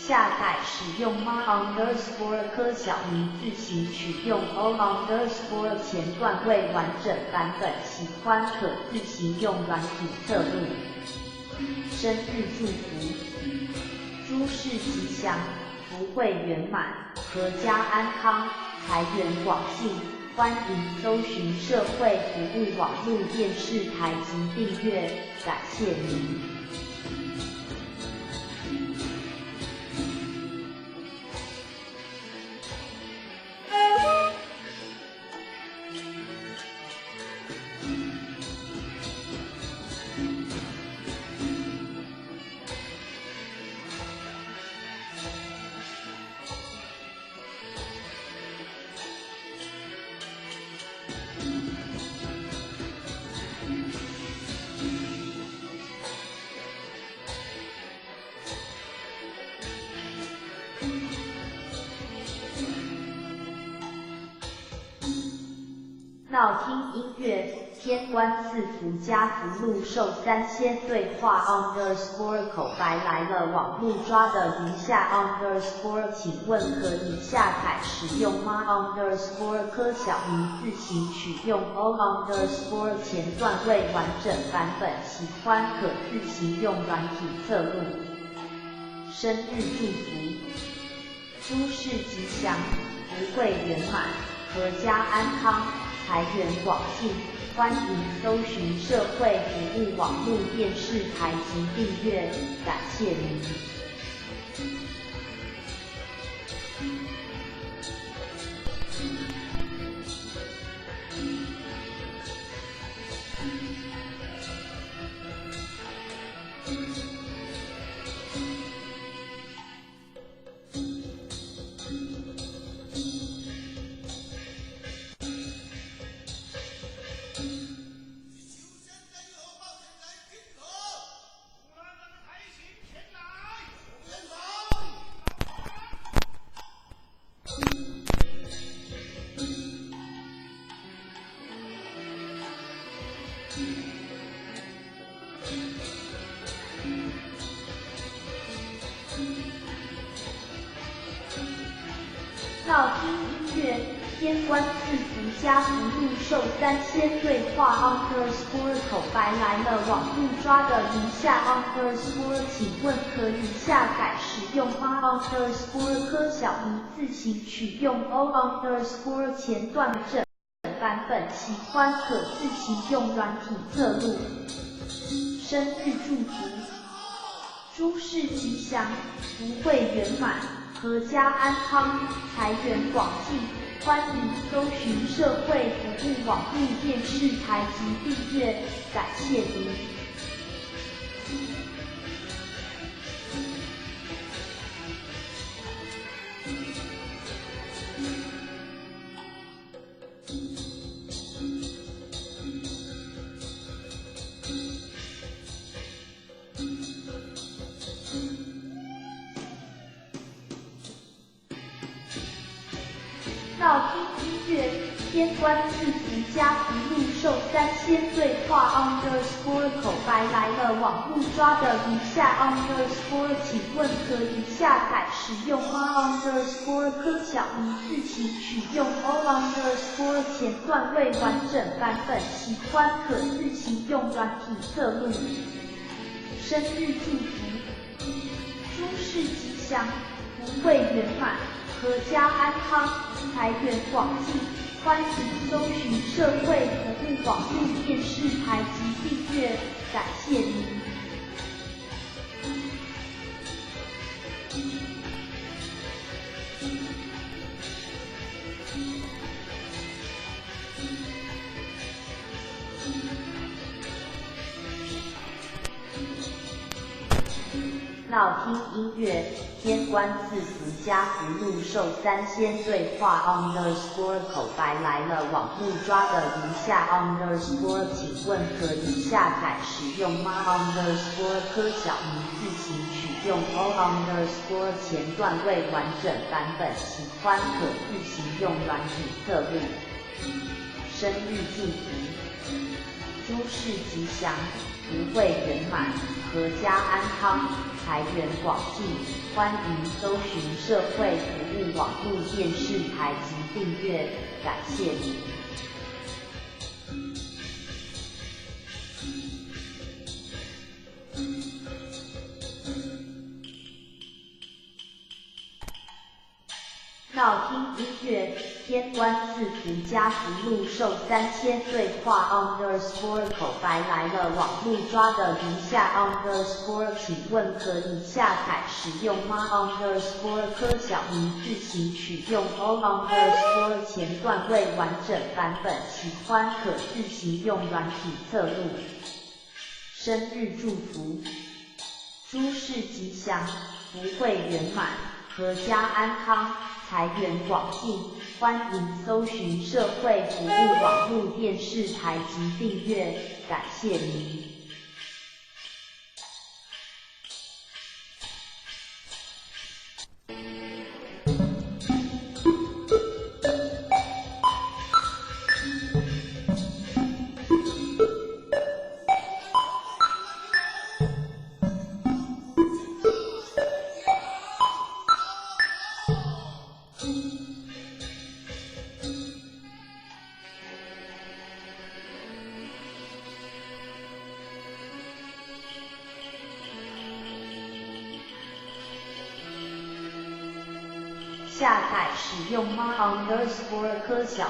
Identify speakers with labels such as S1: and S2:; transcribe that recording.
S1: 下载使用 ma__ 科小明自行取用 o__ 前段未完整版本，喜欢可自行用软体测录。生日祝福：诸事吉祥，福慧圆满，阖家安康，财源广进。欢迎搜寻社会服务网络电视台及订阅，感谢您。闹听音乐，天官赐福家福禄寿3000对话 __ 口白来了，网路抓的如下 __ 请问可以下载使用吗 __ 科小明自行取用 o__ 前段未完整版本，喜欢可自行用软体测录。生日祝福：诸事吉祥，福慧圆满，阖家安康，财源广进。欢迎搜寻社会服务网络电视台及订阅，感谢您。闹听音乐，天官赐福家福禄寿3000对话 __ 口白来了，网路抓的如下 __ 请问可以下载使用吗 __ 科小明自行取用 o__ 前段整版本，喜欢可自行用软体测录。生日祝福：诸事吉祥，福慧圆满，阖家安康，财源广进。欢迎搜寻社会服务网络电视台及订阅，感谢您。闹听音乐，天官赐福家福禄寿3000对话 __ 口白来了，网路抓的如下 __ 请问可以下载使用吗 __ 科小明自行取用 o__ 前段未完整版本，喜欢可自行用软体测录。生日祝福：诸事吉祥，福慧圆满，阖家安康，财源广进。欢迎搜寻社会服务网络电视台及订阅，感谢您。闹听音乐，天官赐福加福禄寿三仙对话 underscore 口白来了，网路抓的一下 underscore 请问可以下载使用吗 underscore 科小明自行取用 o underscore 前段未完整版本，喜欢可自行用软体测录。生日祝福，诸事吉祥，福慧圆满，阖家安康，财源广进。欢迎搜寻社会服务网络电视台及订阅，感谢您。闹听音乐，天官赐福加福禄寿三仙对话 underscore 口白来了，网路抓的一下 underscore 请问可以下载使用吗 underscore 科小明自行取用 o underscore 前段未完整版本，喜欢可自行用软体测录。生日祝福，诸事吉祥，福慧圆满，阖家安康，财源广进。欢迎搜寻社会服务网络电视台及订阅，感谢您。下载使用吗 underscore 科小